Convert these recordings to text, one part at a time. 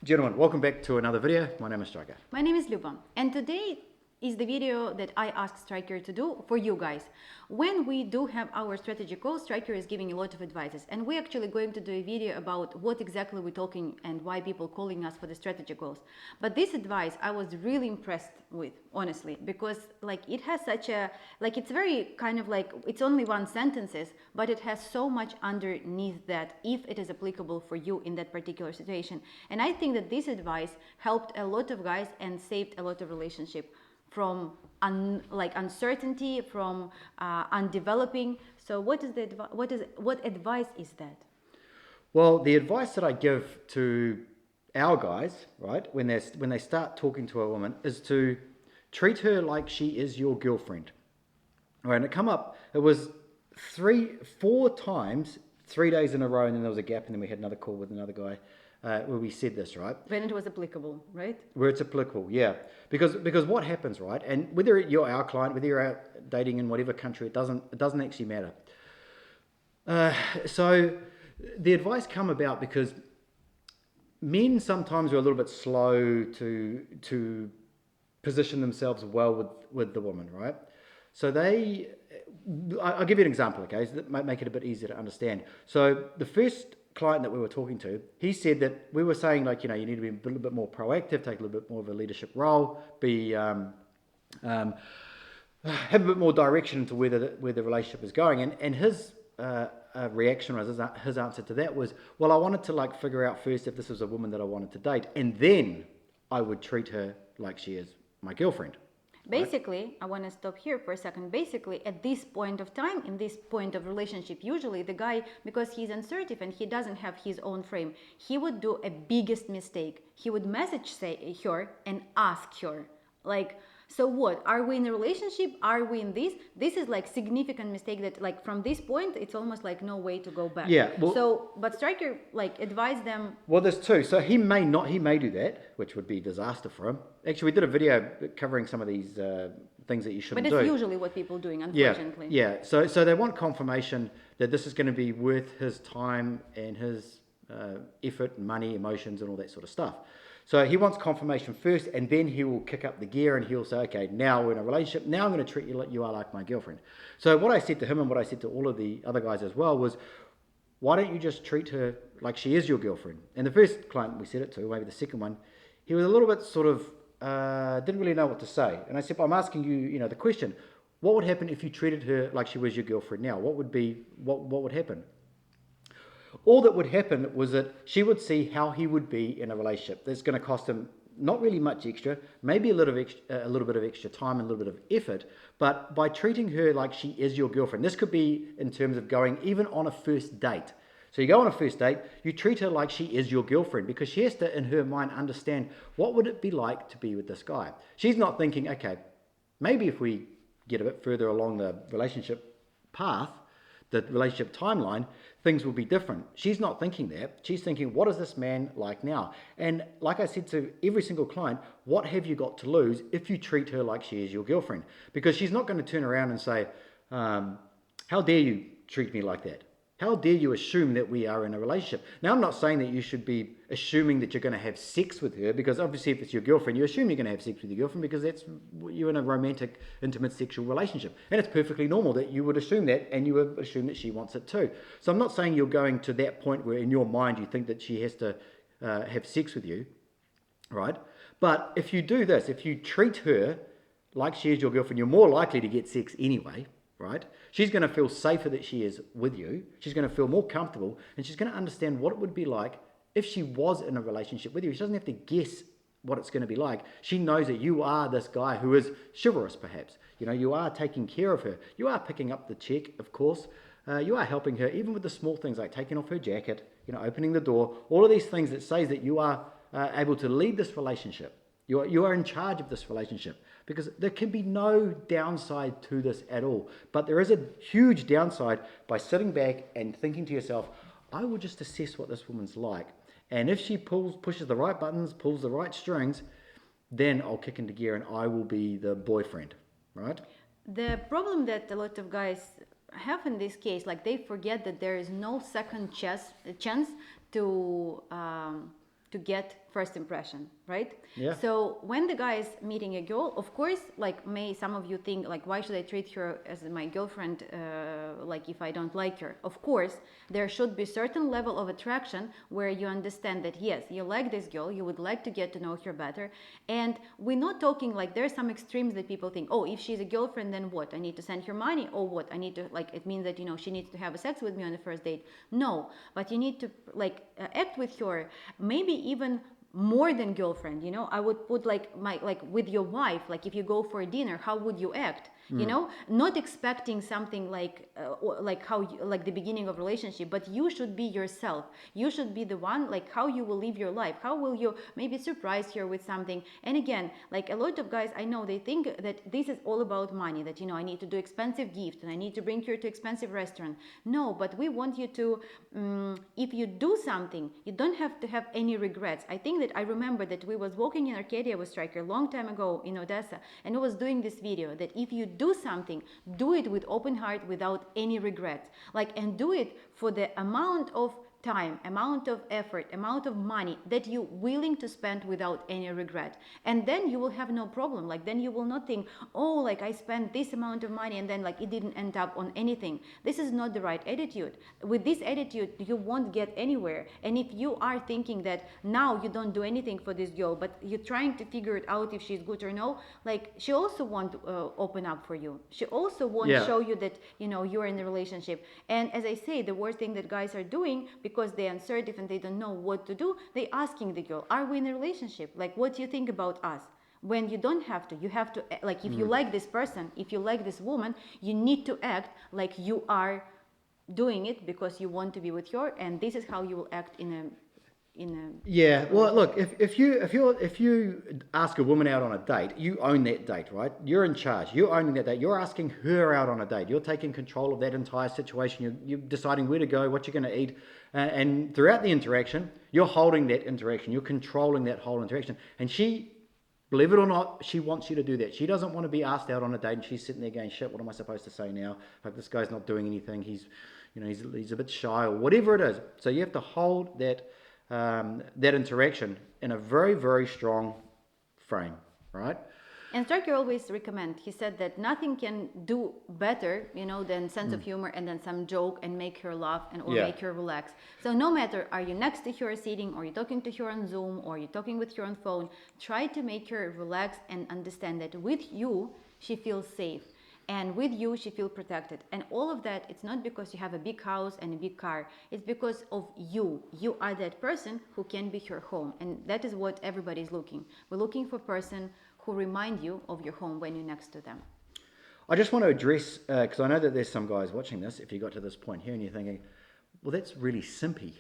Gentlemen, welcome back to another video. My name is Stryker. My name is Luba, and today is the video that I asked Stryker to do for you guys. When we do have our strategy calls, Stryker is giving a lot of advices, and we're actually going to do a video about what exactly we're talking and why people calling us for the strategy calls. But this advice I was really impressed with, honestly, because it has such a, it's very kind of it's only one sentences, but it has so much underneath that if it is applicable for you in that particular situation. And I think that this advice helped a lot of guys and saved a lot of relationship from uncertainty, from undeveloping. So what advice is that? Well, the advice that I give to our guys, right, when they start talking to a woman, is to treat her like she is your girlfriend. All right, and it was 4 times, 3 days in a row, and then there was a gap, and then we had another call with another guy where we said this, right? When it was applicable, right? Where it's applicable, yeah. Because what happens, right? And whether you're our client, whether you're out dating in whatever country, it doesn't actually matter. So the advice come about because men sometimes are a little bit slow to position themselves well with the woman, right? So I'll give you an example, okay? So that might make it a bit easier to understand. So the first client that we were talking to, he said that we were saying you need to be a little bit more proactive, take a little bit more of a leadership role, have a bit more direction into where the relationship is going. And his reaction was, his answer to that was, well, I wanted to figure out first if this was a woman that I wanted to date, and then I would treat her like she is my girlfriend. Basically, right? I want to stop here for a second. Basically, at this point of time, in this point of relationship, usually the guy, because he's assertive and he doesn't have his own frame, he would do a biggest mistake. He would message her and ask her, so what? Are we in a relationship? Are we in this? This is significant mistake that from this point, it's almost no way to go back. Yeah. Well, but Stryker advised them. Well, there's two. So he may do that, which would be disaster for him. Actually, we did a video covering some of these things that you shouldn't do. But it's usually what people doing, unfortunately. Yeah. So they want confirmation that this is going to be worth his time and his effort, money, emotions, and all that sort of stuff. So he wants confirmation first, and then he will kick up the gear and he'll say, okay, now we're in a relationship. Now I'm going to treat you like you are like my girlfriend. So what I said to him and what I said to all of the other guys as well was, why don't you just treat her like she is your girlfriend? And the first client we said it to, maybe the second one, he was a little bit sort of, didn't really know what to say. And I said, well, I'm asking you, the question, what would happen if you treated her like she was your girlfriend now? What would happen? All that would happen was that she would see how he would be in a relationship. That's going to cost him not really much extra, maybe a little bit of extra time and a little bit of effort, but by treating her like she is your girlfriend. This could be in terms of going even on a first date. So you go on a first date, you treat her like she is your girlfriend, because she has to, in her mind, understand what would it be like to be with this guy. She's not thinking, okay, maybe if we get a bit further along the relationship path, the relationship timeline, things will be different. She's not thinking that. She's thinking, what is this man like now? And like I said to every single client, what have you got to lose if you treat her like she is your girlfriend? Because she's not going to turn around and say, how dare you treat me like that? How dare you assume that we are in a relationship? Now, I'm not saying that you should be assuming that you're going to have sex with her, because obviously if it's your girlfriend, you assume you're going to have sex with your girlfriend because you're in a romantic, intimate sexual relationship. And it's perfectly normal that you would assume that, and you would assume that she wants it too. So I'm not saying you're going to that point where in your mind you think that she has to have sex with you, right? But if you do this, if you treat her like she is your girlfriend, you're more likely to get sex anyway, right? She's going to feel safer that she is with you. She's going to feel more comfortable, and she's going to understand what it would be like if she was in a relationship with you. She doesn't have to guess what it's going to be like. She knows that you are this guy who is chivalrous, perhaps. You are taking care of her. You are picking up the check, of course. You are helping her, even with the small things like taking off her jacket, opening the door, all of these things that says that you are able to lead this relationship. You are in charge of this relationship, because there can be no downside to this at all. But there is a huge downside by sitting back and thinking to yourself, I will just assess what this woman's like. And if she pushes the right buttons, pulls the right strings, then I'll kick into gear and I will be the boyfriend, right? The problem that a lot of guys have in this case, they forget that there is no second chance to get first impression, right? Yeah. So when the guy is meeting a girl, of course, like some of you think like, why should I treat her as my girlfriend, like if I don't like her? Of course, there should be certain level of attraction where you understand that yes, you like this girl, you would like to get to know her better. And we're not talking like there are some extremes that people think, oh, if she's a girlfriend, then what? I need to send her money, or what? I need to, like, it means that, you know, she needs to have a sex with me on the first date. No, but you need to like act with her, maybe even more than girlfriend. You know, I would put like with your wife, like if you go for a dinner, how would you act? You know, not expecting something like like the beginning of relationship, but you should be yourself. You should be the one, like how you will live your life, how will you maybe surprise her with something. And again, like a lot of guys I know, they think that this is all about money, that, you know, I need to do expensive gift and I need to bring her to expensive restaurant. No, but we want you to if you do something, you don't have to have any regrets. I think that I remember that we was walking in Arcadia with Stryker a long time ago in Odessa, and we was doing this video that if you do something, do it with open heart, without any regrets, like, and do it for the amount of time, amount of effort, amount of money that you're willing to spend without any regret. And then you will have no problem. Like, then you will not think, oh, like I spent this amount of money and then like it didn't end up on anything. This is not the right attitude. With this attitude, you won't get anywhere. And if you are thinking that now you don't do anything for this girl, but you're trying to figure it out if she's good or no, like she also won't open up for you. She also won't show you that, you know, you're in a relationship. And as I say, the worst thing that guys are doing, because they're uncertain and they don't know what to do, they asking the girl, are we in a relationship? Like, what do you think about us? When you don't have to. You have to, like, if you like this person, if you like this woman, you need to act like you are doing it because you want to be with her, and this is how you will act in a Yeah, well, look, if you ask a woman out on a date, you own that date, right? You're in charge. You're owning that date. You're asking her out on a date. You're taking control of that entire situation. You're deciding where to go, what you're going to eat, and throughout the interaction, you're holding that interaction. You're controlling that whole interaction. And she, believe it or not, she wants you to do that. She doesn't want to be asked out on a date, and she's sitting there going, "Shit, what am I supposed to say now? Like, this guy's not doing anything. He's a bit shy, or whatever it is." So you have to hold that interaction in a very, very strong frame, right? And Stryker always recommend. He said that nothing can do better, you know, than sense of humor and then some joke and make her laugh and or make her relax. So no matter are you next to her sitting, or you're talking to her on Zoom, or you're talking with her on phone, try to make her relax and understand that with you she feels safe. And with you, she feels protected. And all of that, it's not because you have a big house and a big car. It's because of you. You are that person who can be her home. And that is what everybody is looking. We're looking for a person who remind you of your home when you're next to them. I just want to address, because I know that there's some guys watching this, if you got to this point here and you're thinking, well, that's really simpy,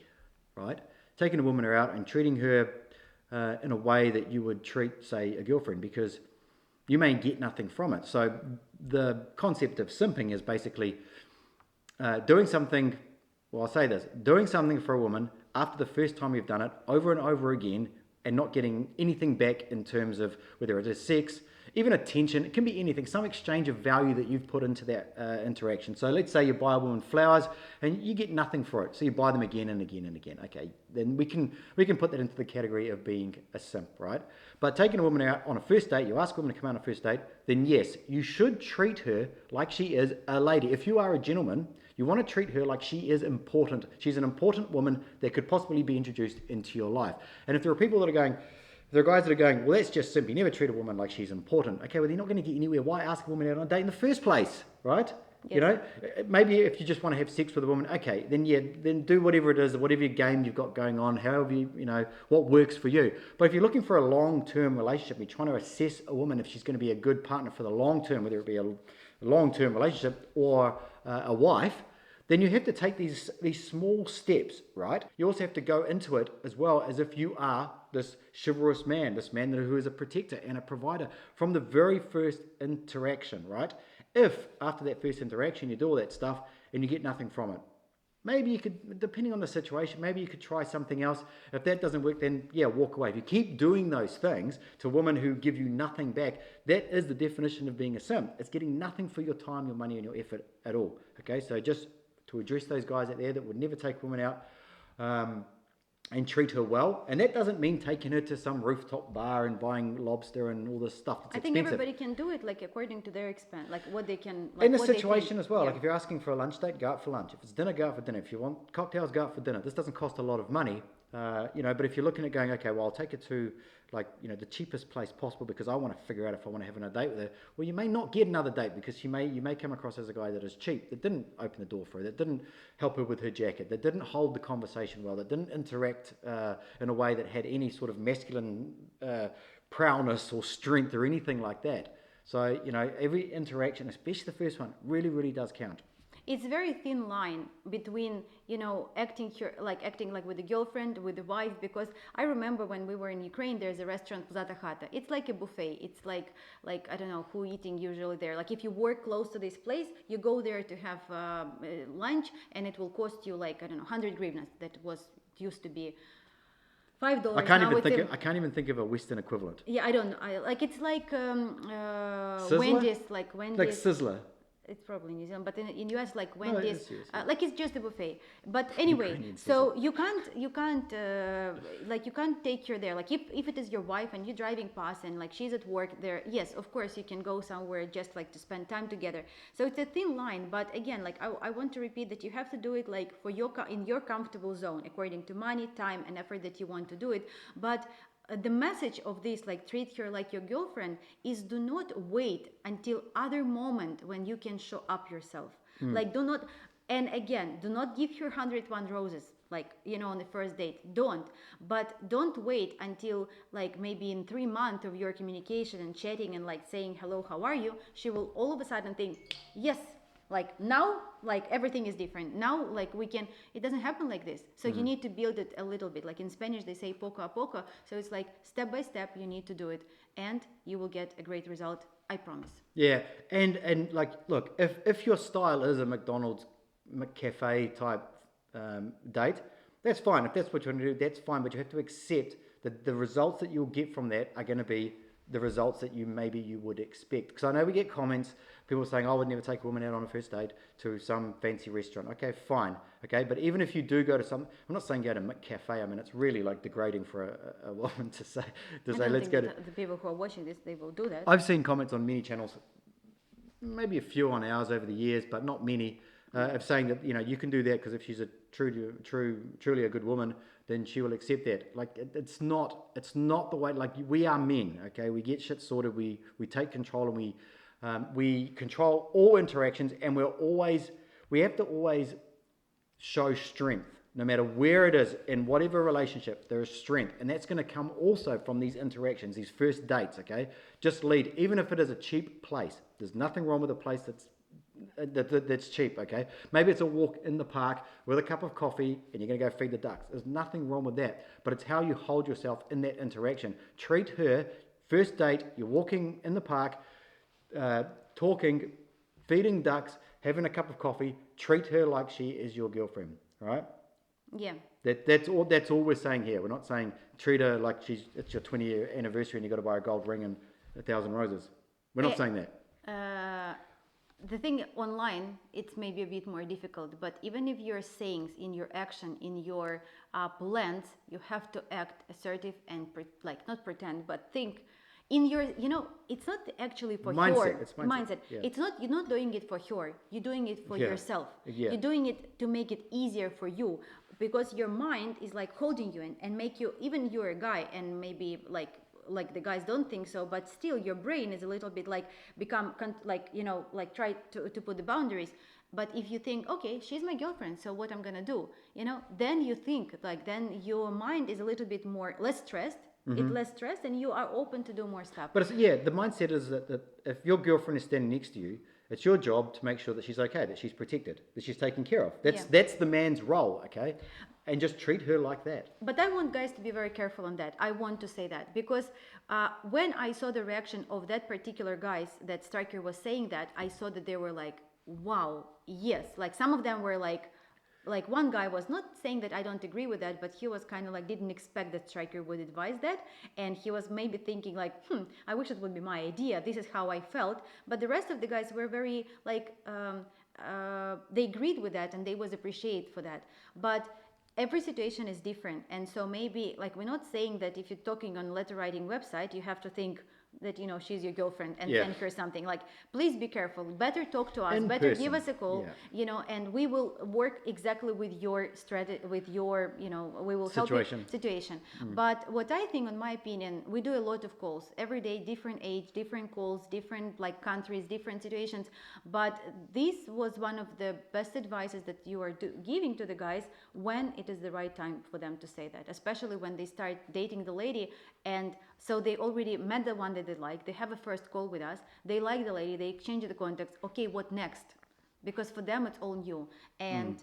right? Taking a woman out and treating her in a way that you would treat, say, a girlfriend, because you may get nothing from it. So the concept of simping is basically doing something, well, I'll say this, doing something for a woman after the first time you've done it over and over again and not getting anything back in terms of whether it is sex, even attention, it can be anything, some exchange of value that you've put into that interaction. So let's say you buy a woman flowers and you get nothing for it. So you buy them again and again and again. Okay, then we can put that into the category of being a simp, right? But taking a woman out on a first date, you ask a woman to come out on a first date, then yes, you should treat her like she is a lady. If you are a gentleman, you want to treat her like she is important. She's an important woman that could possibly be introduced into your life. And if there are people that are going, there are guys that are going, well, that's just simple. You never treat a woman like she's important. Okay, well, you're not going to get anywhere. Why ask a woman out on a date in the first place, right? Yes. You know, maybe if you just want to have sex with a woman, okay, then do whatever it is, whatever game you've got going on, however what works for you. But if you're looking for a long-term relationship, you're trying to assess a woman if she's going to be a good partner for the long term, whether it be a long-term relationship or a wife, then you have to take these small steps, right? You also have to go into it as well as if you are this chivalrous man, this man who is a protector and a provider from the very first interaction, right? If after that first interaction you do all that stuff and you get nothing from it, maybe you could, depending on the situation, maybe you could try something else. If that doesn't work, then walk away. If you keep doing those things to women who give you nothing back, that is the definition of being a simp. It's getting nothing for your time, your money, and your effort at all. Okay, so just to address those guys out there that would never take women out and treat her well. And that doesn't mean taking her to some rooftop bar and buying lobster and all this stuff that's I think expensive. everybody can do it like according to their expense, like what they can. In the what they situation think. as well, Yeah. like if you're asking for a lunch date, go out for lunch. If it's dinner, go out for dinner. If you want cocktails, go out for dinner. This doesn't cost a lot of money, but if you're looking at going, okay, well, I'll take it to the cheapest place possible because I want to figure out if I want to have another date with her. Well, you may not get another date because you may come across as a guy that is cheap, that didn't open the door for her, that didn't help her with her jacket, that didn't hold the conversation well, that didn't interact in a way that had any sort of masculine prowess or strength or anything like that. So, every interaction, especially the first one, really, really does count. It's very thin line between acting like with a girlfriend, with a wife, because I remember when we were in Ukraine, there's a restaurant Pozata Khata. It's like a buffet. It's like I don't know who eating usually there. Like if you work close to this place, you go there to have lunch, and it will cost you like I don't know 100 hryvnias. That used to be $5. I can't even think of a Western equivalent. Yeah, I don't know. It's like Sizzler? Wendy's, like Wendy's. Like Sizzler. It's probably New Zealand, but in US like Wendy's, it's US, yeah. like it's just a buffet. But anyway, Ukrainian so you can't take her there. Like if it is your wife and you're driving past and like she's at work there, yes, of course you can go somewhere just like to spend time together. So it's a thin line, but again, like I want to repeat that you have to do it like for in your comfortable zone according to money, time, and effort that you want to do it. But the message of this, like treat her like your girlfriend, is do not wait until other moment when you can show up yourself. Like do not, and again, do not give her 101 roses like on the first date. Don't wait until like maybe in 3 months of your communication and chatting and like saying hello, how are you, she will all of a sudden think yes, like now, like everything is different now, like we can. It doesn't happen like this, so you need to build it a little bit. Like in Spanish they say poco a poco, so it's like step by step you need to do it, and you will get a great result, I promise. Yeah, and like look, if your style is a McDonald's McCafe type date, that's fine. If that's what you want to do, that's fine, but you have to accept that the results that you'll get from that are going to be the results that you would expect. Because I know we get comments, people saying, I would never take a woman out on a first date to some fancy restaurant. Okay, fine. Okay, but even if you do go to some, I'm not saying go to McCafe. I mean, it's really like degrading for a woman to say, let's go to. The people who are watching this, they will do that. I've seen comments on many channels, maybe a few on ours over the years, but not many, of saying that you can do that because if she's a truly a good woman, then she will accept that. Like it's not the way. Like we are men, okay? We get shit sorted. We take control and we control all interactions, and we have to always show strength, no matter where it is in whatever relationship. There is strength, and that's going to come also from these interactions, these first dates. Okay, just lead, even if it is a cheap place. There's nothing wrong with a place that's cheap, okay? Maybe it's a walk in the park with a cup of coffee and you're going to go feed the ducks. There's nothing wrong with that, but it's how you hold yourself in that interaction. Treat her, first date, you're walking in the park, talking, feeding ducks, having a cup of coffee, treat her like she is your girlfriend, right? Yeah. That's all we're saying here. We're not saying treat her like it's your 20-year anniversary and you got to buy a gold ring and 1,000 roses. We're not saying that. The thing online, it's maybe a bit more difficult, but even if you're saying in your action, in your plans, you have to act assertive and not pretend, but think in your, it's not actually for mindset. her. It's mindset. Yeah. It's not, you're not doing it for her. You're doing it for yourself. Yeah. You're doing it to make it easier for you, because your mind is like holding you and make you, even you're a guy and maybe like the guys don't think so, but still your brain is a little bit like try to put the boundaries. But if you think, okay, she's my girlfriend, so what I'm gonna do, then you think then your mind is a little bit less stressed. It's less stressed, and you are open to do more stuff. But the mindset is that if your girlfriend is standing next to you, it's your job to make sure that she's okay, that she's protected, that she's taken care of. That's the man's role, okay? And just treat her like that. But I want guys to be very careful on that. I want to say that because when I saw the reaction of that particular guys that Stryker was saying that, I saw that they were like, wow, yes. Like some of them were like one guy was not saying that I don't agree with that, but he was kind of like didn't expect that Stryker would advise that, and he was maybe thinking like, I wish it would be my idea. This is how I felt. But the rest of the guys were very like they agreed with that, and they was appreciated for that. But every situation is different, and so maybe like we're not saying that if you're talking on letter writing website you have to think that she's your girlfriend and send her something. Like, please be careful, better talk to us, In better person. give us a call, and we will work exactly with your strategy, with your we will help you situation. But what I think, in my opinion, we do a lot of calls every day, different age, different calls, different like countries, different situations, but this was one of the best advices that you are giving to the guys when it is the right time for them to say that, especially when they start dating the lady, and so they already met the one that they like, they have a first call with us, they like the lady, they exchange the contacts, okay, what next? Because for them it's all new. And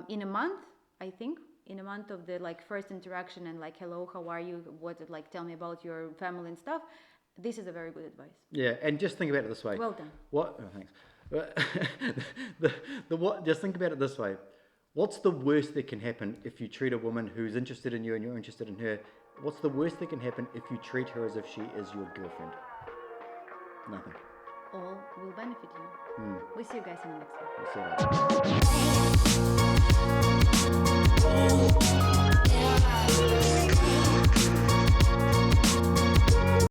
in a month, I think in a month of the like first interaction and like, hello, how are you, what, like, tell me about your family and stuff, this is a very good advice. Yeah, and just think about it this way. Well done. What? Oh, thanks. What? Just think about it this way. What's the worst that can happen if you treat a woman who's interested in you and you're interested in her? What's the worst that can happen if you treat her as if she is your girlfriend? Nothing. All will benefit you. We'll see you guys in the next one. We'll see you later.